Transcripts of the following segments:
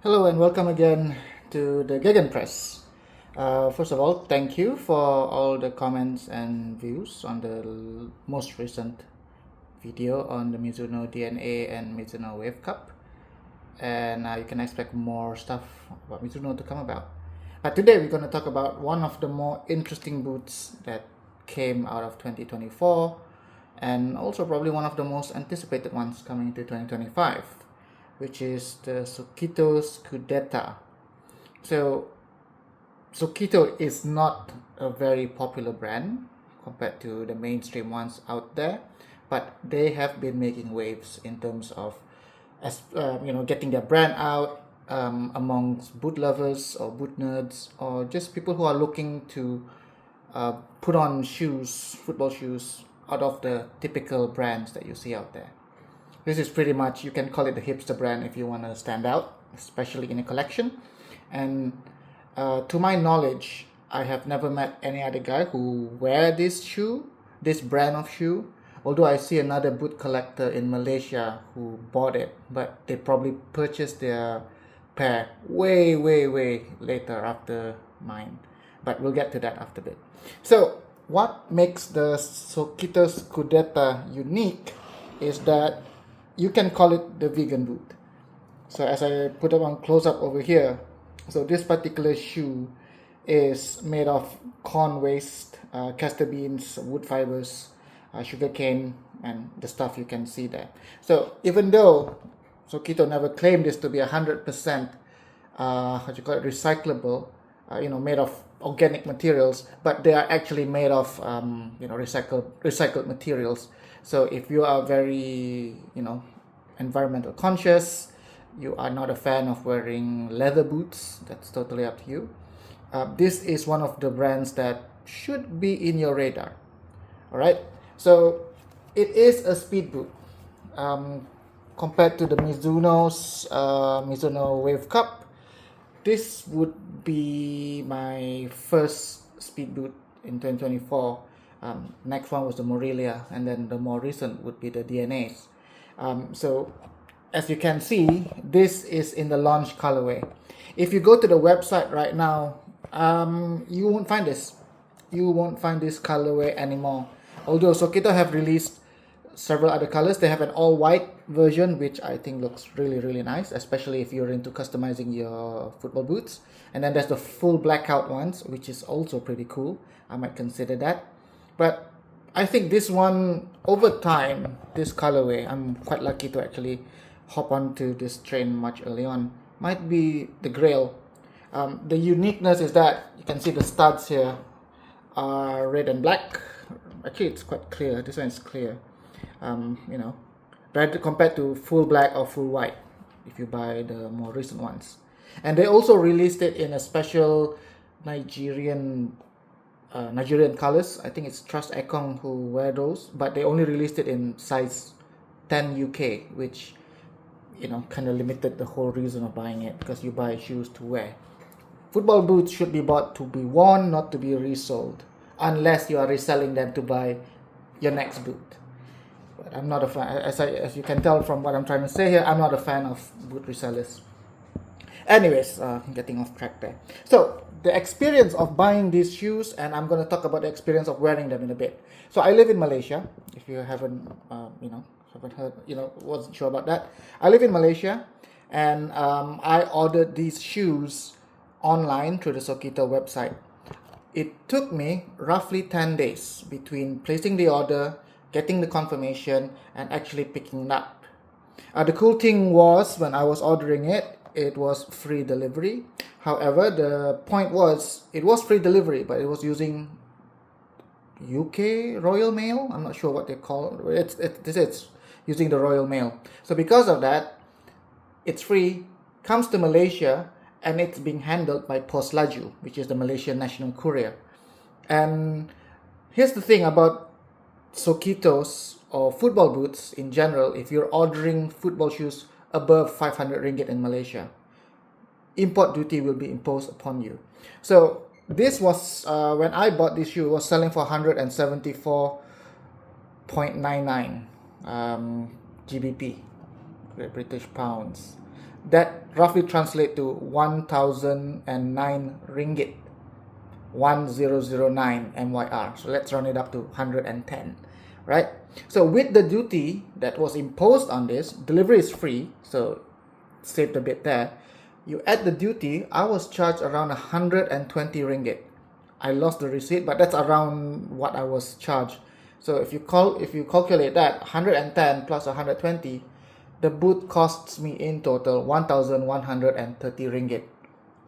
Hello and welcome again to the Gegenpress. First of all, thank you for all the comments and views on the most recent video on the Mizuno DNA and Mizuno Wave Cup. And you can expect more stuff about Mizuno to come about. But today we're going to talk about one of the more interesting boots that came out of 2024 and also probably one of the most anticipated ones coming into 2025, which is the Sokito Scudetta. So Sokito is not a very popular brand compared to the mainstream ones out there, but they have been making waves in terms of getting their brand out amongst boot lovers or boot nerds or just people who are looking to put on shoes, football shoes, out of the typical brands that you see out there. This is pretty much, you can call it the hipster brand if you want to stand out, especially in a collection. And to my knowledge, I have never met any other guy who wear this brand of shoe. Although I see another boot collector in Malaysia who bought it, but they probably purchased their pair way later after mine. But we'll get to that after a bit. So what makes the Sokito Scudetta unique is that you can call it the vegan boot. So as I put it on close up over here, so this particular shoe is made of corn waste, castor beans, wood fibers, sugarcane, and the stuff you can see there. So even though Sokito never claimed this to be 100% recyclable, made of organic materials, but they are actually made of recycled materials. So if you are very environmental conscious, you are not a fan of wearing leather boots, that's totally up to you. This is one of the brands that should be in your radar. All right, so it is a speed boot. Compared to the Mizuno's Mizuno Wave Cup, this would be my first speed boot in 2024. Next one was the Morelia, and then the more recent would be the DNAs. So as you can see, this is in the launch colorway. If you go to the website right now, you won't find this. You won't find this colorway anymore. Although Sokito have released several other colors, they have an all-white version, which I think looks really nice, especially if you're into customizing your football boots. And then there's the full blackout ones, which is also pretty cool. I might consider that. But I think this one, over time, this colorway, I'm quite lucky to actually hop onto this train much early on, might be the grail. The uniqueness is that you can see the studs here are red and black. Actually, it's quite clear. This one is clear. Rather compared to full black or full white if you buy the more recent ones. And they also released it in a special Nigerian colors. I think it's Trust Ekong who wear those, but they only released it in size 10 UK, which kind of limited the whole reason of buying it, because you buy shoes to wear. Football boots should be bought to be worn, not to be resold, unless you are reselling them to buy your next boot. But I'm not a fan, as you can tell from what I'm trying to say here, I'm not a fan of boot resellers. Anyways, getting off track there. So the experience of buying these shoes, and I'm going to talk about the experience of wearing them in a bit. So I live in Malaysia. If you haven't heard, wasn't sure about that. I live in Malaysia, and I ordered these shoes online through the Sokito website. It took me roughly 10 days between placing the order, getting the confirmation, and actually picking it up. The cool thing was, when I was ordering it, it was free delivery. However, the point was, it was free delivery, but it was using UK Royal Mail. I'm not sure what they call it. It's using the Royal Mail. So because of that, it's free, comes to Malaysia, and it's being handled by Pos Laju, which is the Malaysian National Courier. And here's the thing about Sokitos or football boots in general. If you're ordering football shoes above 500 ringgit in Malaysia, import duty will be imposed upon you. So this was, when I bought this shoe, it was selling for 174.99 GBP, British pounds. That roughly translates to 1,009 ringgit. 1009 MYR. So let's round it up to 110, right? So with the duty that was imposed on this, delivery is free, so saved a bit there. You add the duty, I was charged around 120 ringgit. I lost the receipt, but that's around what I was charged. So if you calculate that 110 plus 120, the boot costs me in total 1,130 ringgit.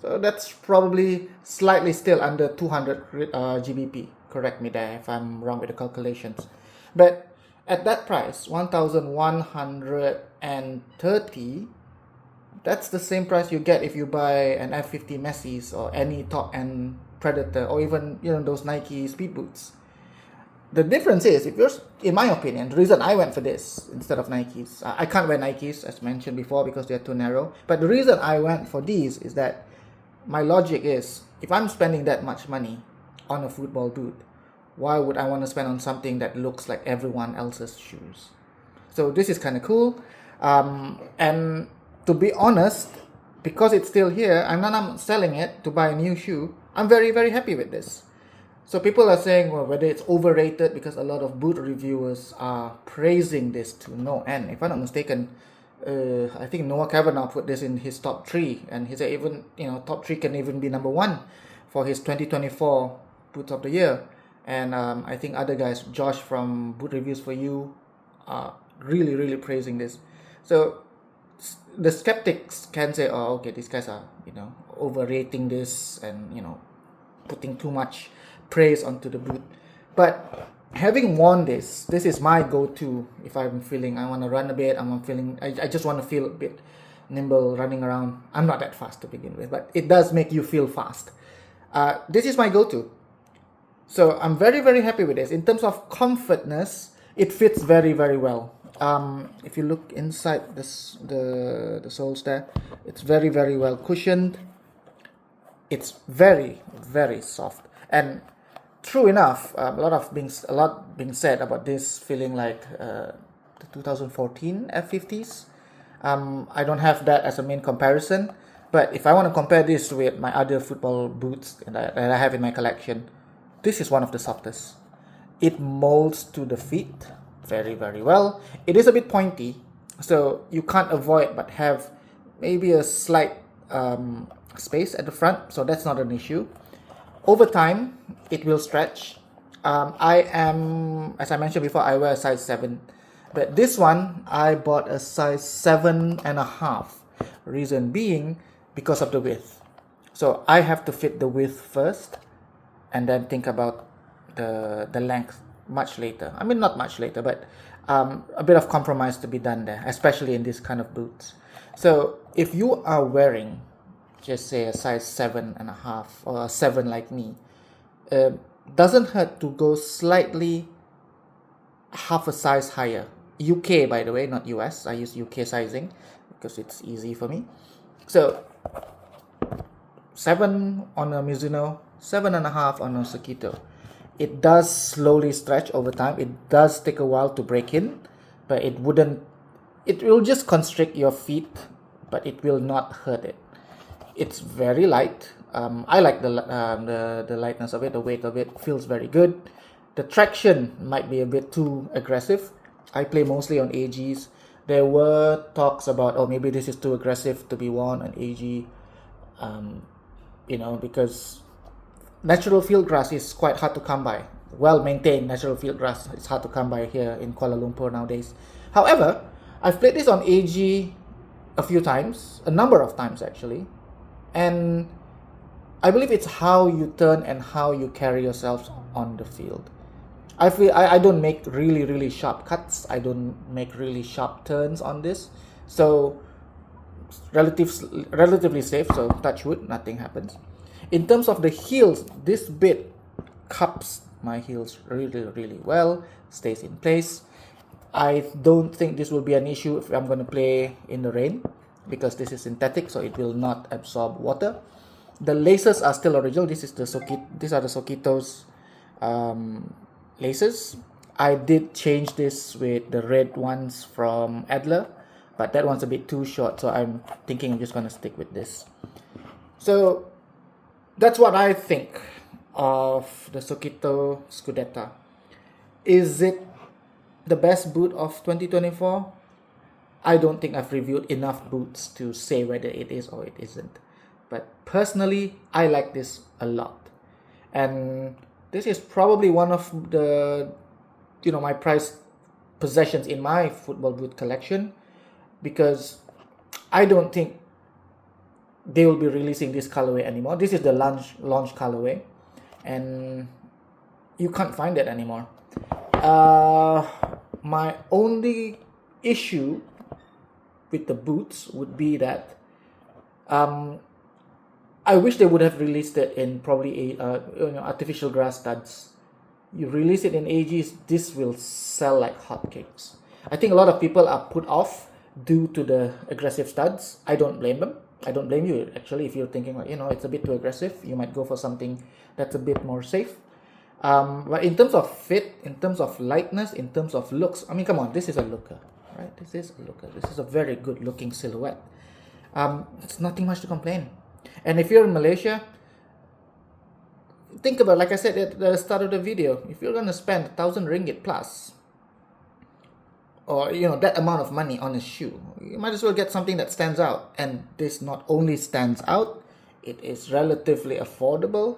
So that's probably slightly still under 200 GBP. Correct me there if I'm wrong with the calculations. But at that price, 1,130, that's the same price you get if you buy an F50 Messi's or any top-end Predator, or even those Nike speed boots. The difference is, if you're, in my opinion, the reason I went for this instead of Nikes, I can't wear Nikes as mentioned before because they're too narrow. But the reason I went for these is that my logic is, if I'm spending that much money on a football boot, why would I want to spend on something that looks like everyone else's shoes? So this is kind of cool. And to be honest, because it's still here, I'm not selling it to buy a new shoe. I'm very, very happy with this. So people are saying, well, whether it's overrated, because a lot of boot reviewers are praising this to no end. If I'm not mistaken, I think Noah Kavanagh put this in his top 3, and he said even top 3 can even be number 1 for his 2024 Boots of the Year. And I think other guys, Josh from Boot Reviews for You, are really, really praising this. So the skeptics can say, oh, okay, these guys are overrating this and putting too much praise onto the boot. But having worn this is my go-to if I'm feeling I want to run a bit, I just want to feel a bit nimble running around. I'm not that fast to begin with, but it does make you feel fast. This is my go-to. So I'm very, very happy with this. In terms of comfortness, it fits very, very well. If you look inside this, the soles there, it's very, very well cushioned. It's very, very soft. And true enough, a lot being said about this feeling like the 2014 F50s. I don't have that as a main comparison, but if I want to compare this with my other football boots that I have in my collection, this is one of the softest. It molds to the feet very, very well. It is a bit pointy, so you can't avoid but have maybe a slight space at the front, so that's not an issue. Over time, it will stretch. I am, as I mentioned before, I wear a size 7. But this one, I bought a size 7.5. Reason being, because of the width. So I have to fit the width first, and then think about the length much later. I mean, not much later, but a bit of compromise to be done there, especially in this kind of boots. So if you are wearing, just say a size 7.5 or a 7 like me, doesn't hurt to go slightly half a size higher. UK, by the way, not US. I use UK sizing because it's easy for me. So 7 on a Mizuno, 7.5 on a Sokito. It does slowly stretch over time. It does take a while to break in, but it will just constrict your feet, but it will not hurt it. It's very light. I like the lightness of it, the weight of it feels very good. The traction might be a bit too aggressive. I play mostly on AGs. There were talks about, oh, maybe this is too aggressive to be worn on AG, because natural field grass is quite hard to come by. Well-maintained natural field grass is hard to come by here in Kuala Lumpur nowadays. However, I've played this on AG a few times, a number of times actually, and I believe it's how you turn and how you carry yourself on the field. I don't make really, really sharp cuts. I don't make really sharp turns on this. So relatively safe, so touch wood, nothing happens. In terms of the heels, this bit cups my heels really, really well, stays in place. I don't think this will be an issue if I'm going to play in the rain, because this is synthetic, so it will not absorb water. The laces are still original. These are the Sokito's laces. I did change this with the red ones from Adler, but that one's a bit too short, so I'm thinking I'm just gonna stick with this. So that's what I think of the Sokito Scudetta. Is it the best boot of 2024? I don't think I've reviewed enough boots to say whether it is or it isn't. But personally, I like this a lot. And this is probably one of the, my prized possessions in my football boot collection, because I don't think they will be releasing this colorway anymore. This is the launch colorway, and you can't find it anymore. My only issue with the boots would be that I wish they would have released it in probably artificial grass studs. You release it in AGs, this will sell like hotcakes. I think a lot of people are put off due to the aggressive studs. I don't blame them. I don't blame you actually. If you're thinking like, it's a bit too aggressive, you might go for something that's a bit more safe. But in terms of fit, in terms of lightness, in terms of looks, I mean, come on, this is a looker, right? This is a looker. This is a very good looking silhouette. It's nothing much to complain. And if you're in Malaysia, think about, like I said at the start of the video, if you're gonna spend 1,000 ringgit plus, or that amount of money on a shoe, you might as well get something that stands out. And this not only stands out, it is relatively affordable,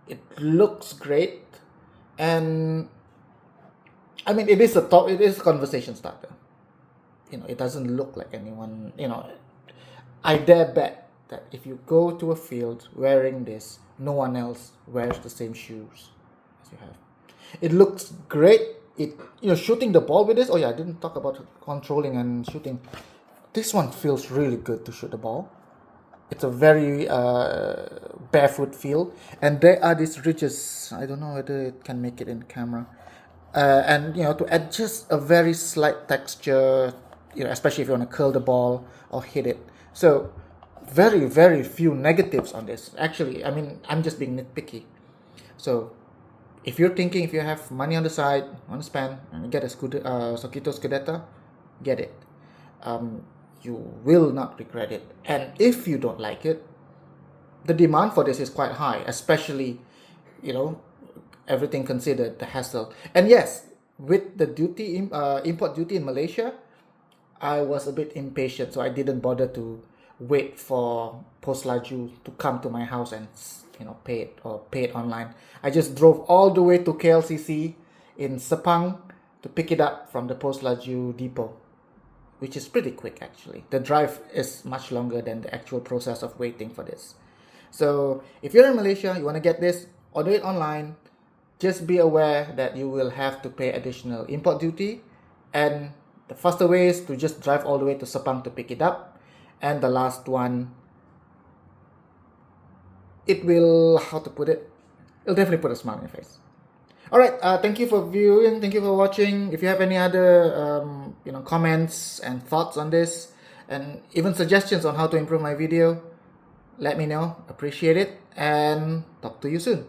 it looks great, and I mean, it is a conversation starter. It doesn't look like anyone, I dare bet that if you go to a field wearing this, no one else wears the same shoes as you have. It looks great. Shooting the ball with this. Oh yeah, I didn't talk about controlling and shooting. This one feels really good to shoot the ball. It's a very barefoot feel, and there are these ridges. I don't know whether it can make it in camera, and to add just a very slight texture. Especially if you want to curl the ball or hit it. So very, very few negatives on this. Actually, I mean, I'm just being nitpicky. So if you're thinking, if you have money on the side, want to spend, and get a Sokito Scudetta, get it. You will not regret it. And if you don't like it, the demand for this is quite high, especially, everything considered, the hassle. And yes, with the import duty in Malaysia, I was a bit impatient, so I didn't bother to wait for Post Laju to come to my house and pay it online. I just drove all the way to KLCC in Sepang to pick it up from the Post Laju depot, which is pretty quick actually. The drive is much longer than the actual process of waiting for this. So if you're in Malaysia, you want to get this, order it online. Just be aware that you will have to pay additional import duty, and the faster way is to just drive all the way to Sepang to pick it up. And the last one, it will, it'll definitely put a smile on your face. Alright, thank you for viewing, thank you for watching. If you have any other comments and thoughts on this, and even suggestions on how to improve my video, let me know. Appreciate it, and talk to you soon.